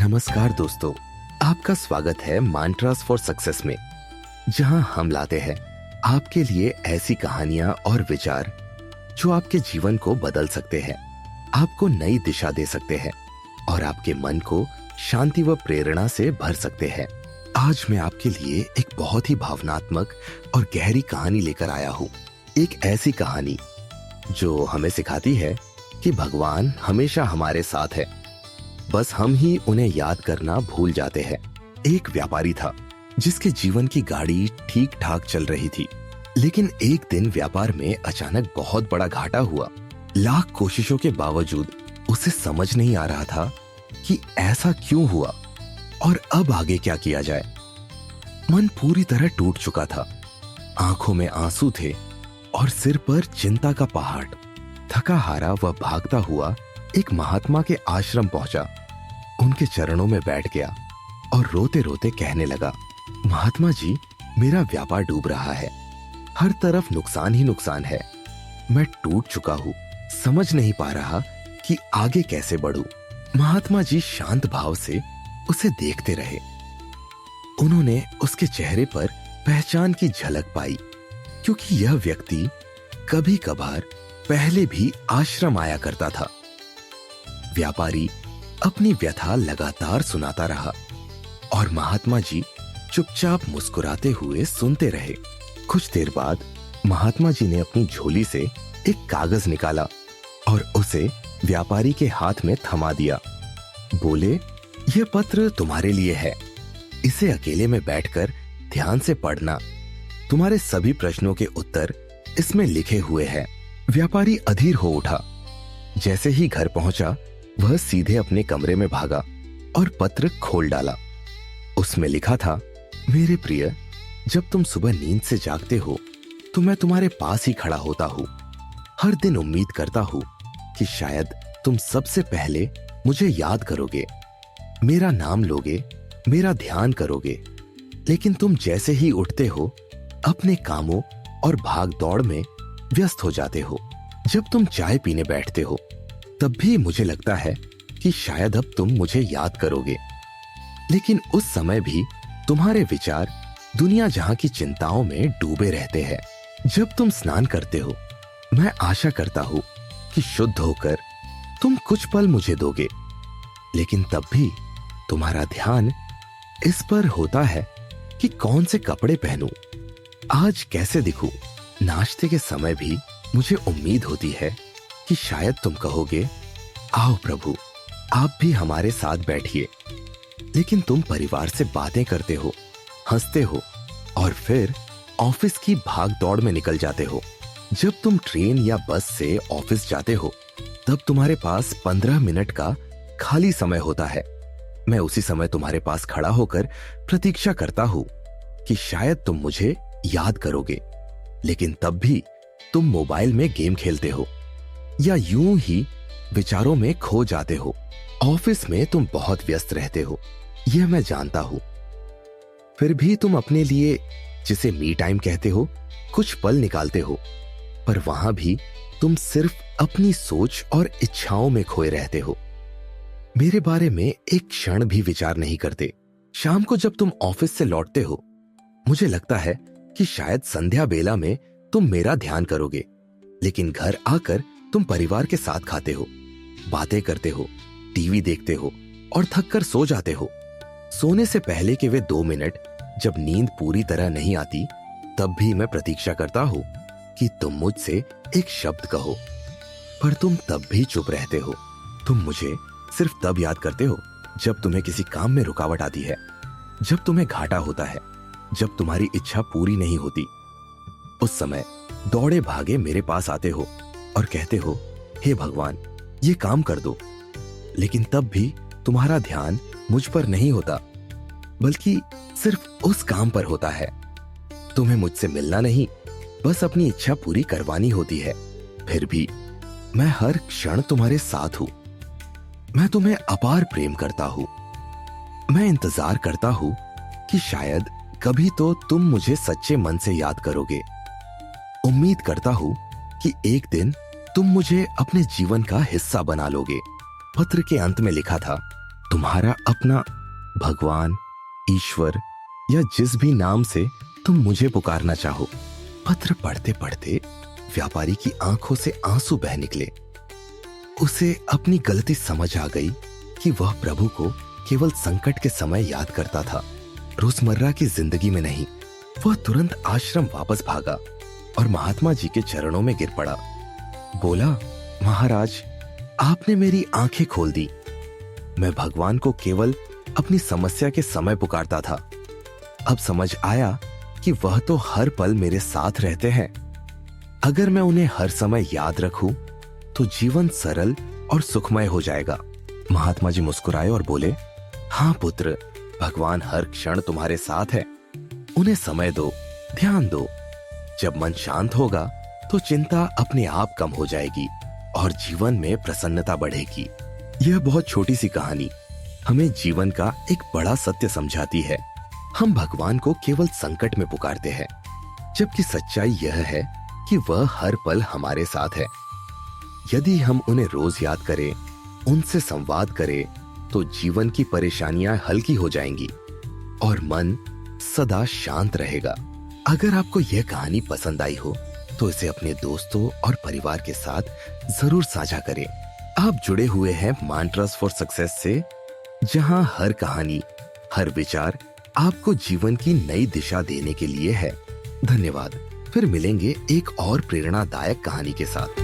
नमस्कार दोस्तों, आपका स्वागत है मंत्रास फॉर सक्सेस में, जहां हम लाते हैं आपके लिए ऐसी कहानियां और विचार जो आपके जीवन को बदल सकते हैं, आपको नई दिशा दे सकते हैं और आपके मन को शांति व प्रेरणा से भर सकते हैं। आज मैं आपके लिए एक बहुत ही भावनात्मक और गहरी कहानी लेकर आया हूँ। एक ऐसी कहानी जो हमें सिखाती है कि भगवान हमेशा हमारे साथ है, बस हम ही उन्हें याद करना भूल जाते हैं। एक व्यापारी था जिसके जीवन की गाड़ी ठीक ठाक चल रही थी, लेकिन एक दिन व्यापार में अचानक बहुत बड़ा घाटा हुआ। लाख कोशिशों के बावजूद उसे समझ नहीं आ रहा था कि ऐसा क्यों हुआ और अब आगे क्या किया जाए। मन पूरी तरह टूट चुका था, आंखों में आंसू थे और सिर पर चिंता का पहाड़। थका हारा वह भागता हुआ एक महात्मा के आश्रम पहुंचा, उनके चरणों में बैठ गया और रोते रोते कहने लगा, महात्मा जी, मेरा व्यापार डूब रहा है, हर तरफ नुकसान ही नुकसान है। मैं टूट चुका हूँ, समझ नहीं पा रहा कि आगे कैसे बढ़ूं। महात्मा जी शांत भाव से उसे देखते रहे। उन्होंने उसके चेहरे पर पहचान की झलक पाई, क्योंकि यह व्यक्ति कभी कभार पहले भी आश्रम आया करता था। व्यापारी अपनी व्यथा लगातार सुनाता रहा और महात्मा जी चुपचाप मुस्कुराते हुए सुनते रहे। कुछ देर बाद महात्मा जी ने अपनी झोली से एक कागज निकाला और उसे व्यापारी के हाथ में थमा दिया। बोले, यह पत्र तुम्हारे लिए है, इसे अकेले में बैठकर ध्यान से पढ़ना। तुम्हारे सभी प्रश्नों के उत्तर इसमें लिखे हुए हैं। व्यापारी अधीर हो उठा। जैसे ही घर पहुंचा, वह सीधे अपने कमरे में भागा और पत्र खोल डाला। उसमें लिखा था, मेरे प्रिय, जब तुम सुबह नींद से जागते हो तो मैं तुम्हारे पास ही खड़ा होता हूँ। हर दिन उम्मीद करता हूँ कि शायद तुम सबसे पहले मुझे याद करोगे, मेरा नाम लोगे, मेरा ध्यान करोगे, लेकिन तुम जैसे ही उठते हो अपने कामों और भाग दौड़ में व्यस्त हो जाते हो। जब तुम चाय पीने बैठते हो तब भी मुझे लगता है कि शायद अब तुम मुझे याद करोगे, लेकिन उस समय भी तुम्हारे विचार दुनिया जहां की चिंताओं में डूबे रहते हैं। जब तुम स्नान करते हो, मैं आशा करता हूं कि शुद्ध होकर तुम कुछ पल मुझे दोगे, लेकिन तब भी तुम्हारा ध्यान इस पर होता है कि कौन से कपड़े पहनूं, आज कैसे दिखूं। नाश्ते के समय भी मुझे उम्मीद होती है कि शायद तुम कहोगे, आओ प्रभु, आप भी हमारे साथ बैठिए, लेकिन तुम परिवार से बातें करते हो, हंसते हो और फिर ऑफिस की भाग दौड़ में निकल जाते हो। जब तुम ट्रेन या बस से ऑफिस जाते हो तब तुम्हारे पास 15 मिनट का खाली समय होता है। मैं उसी समय तुम्हारे पास खड़ा होकर प्रतीक्षा करता हूं कि शायद तुम मुझे याद करोगे, लेकिन तब भी तुम मोबाइल में गेम खेलते हो या यूं ही विचारों में खो जाते हो। ऑफिस में तुम बहुत व्यस्त रहते हो, यह मैं जानता हूं। फिर भी तुम अपने लिए, जिसे मी टाइम कहते हो, कुछ पल निकालते हो, पर वहां भी तुम सिर्फ अपनी सोच और इच्छाओं में खोए रहते हो। मेरे बारे में एक क्षण भी विचार नहीं करते। शाम को जब तुम ऑफिस से लौटते हो, मुझे लगता है कि शायद संध्या बेला में तुम मेरा ध्यान करोगे, लेकिन घर आकर तुम परिवार के साथ खाते हो, बातें करते हो, टीवी देखते हो और थक कर सो जाते हो। सोने से पहले के वे 2 मिनट जब नींद पूरी तरह नहीं आती, तब भी मैं प्रतीक्षा करता हूँ कि तुम मुझसे एक शब्द कहो, पर तुम तब भी चुप रहते हो। तुम मुझे सिर्फ तब याद करते हो जब तुम्हें किसी काम में रुकावट आती है, जब तुम्हें घाटा होता है, जब तुम्हारी इच्छा पूरी नहीं होती। उस समय दौड़े भागे मेरे पास आते हो और कहते हो, हे भगवान, ये काम कर दो, लेकिन तब भी तुम्हारा ध्यान मुझ पर नहीं होता, बल्कि सिर्फ उस काम पर होता है। तुम्हें मुझसे मिलना नहीं, बस अपनी इच्छा पूरी करवानी होती है। फिर भी मैं हर क्षण तुम्हारे साथ हूं। मैं तुम्हें अपार प्रेम करता हूं। मैं इंतजार करता हूं कि शायद कभी तो तुम मुझे सच्चे मन से याद करोगे। उम्मीद करता हूं कि एक दिन तुम मुझे अपने जीवन का हिस्सा बना लोगे। पत्र के अंत में लिखा था, तुम्हारा अपना भगवान, ईश्वर या जिस भी नाम से तुम मुझे पुकारना चाहो। पत्र पढ़ते पढ़ते व्यापारी की आंखों से आंसू बह निकले। उसे अपनी गलती समझ आ गई कि वह प्रभु को केवल संकट के समय याद करता था, रोजमर्रा की जिंदगी में नहीं। वह तुरंत आश्रम वापस भागा और महात्मा जी के चरणों में गिर पड़ा। बोला, महाराज, आपने मेरी आंखें खोल दी। मैं भगवान को केवल अपनी समस्या के समय पुकारता था। अब समझ आया कि वह तो हर पल मेरे साथ रहते हैं। अगर मैं उन्हें हर समय याद रखूं, तो जीवन सरल और सुखमय हो जाएगा। महात्मा जी मुस्कुराए और बोले, हाँ पुत्र, भगवान हर क्षण तुम्हारे साथ है। उन्हें समय दो, ध्यान दो। जब मन शांत होगा तो चिंता अपने आप कम हो जाएगी और जीवन में प्रसन्नता बढ़ेगी। यह बहुत छोटी सी कहानी हमें जीवन का एक बड़ा सत्य समझाती है। हम भगवान को केवल संकट में पुकारते हैं, जबकि सच्चाई यह है कि वह हर पल हमारे साथ है। यदि हम उन्हें रोज याद करें, उनसे संवाद करें, तो जीवन की परेशानियां हल्की हो जाएंगी और मन सदा शांत रहेगा। अगर आपको यह कहानी पसंद आई हो तो इसे अपने दोस्तों और परिवार के साथ जरूर साझा करें। आप जुड़े हुए हैं मांट्रास फॉर सक्सेस से, जहां हर कहानी, हर विचार आपको जीवन की नई दिशा देने के लिए है। धन्यवाद। फिर मिलेंगे एक और प्रेरणादायक कहानी के साथ।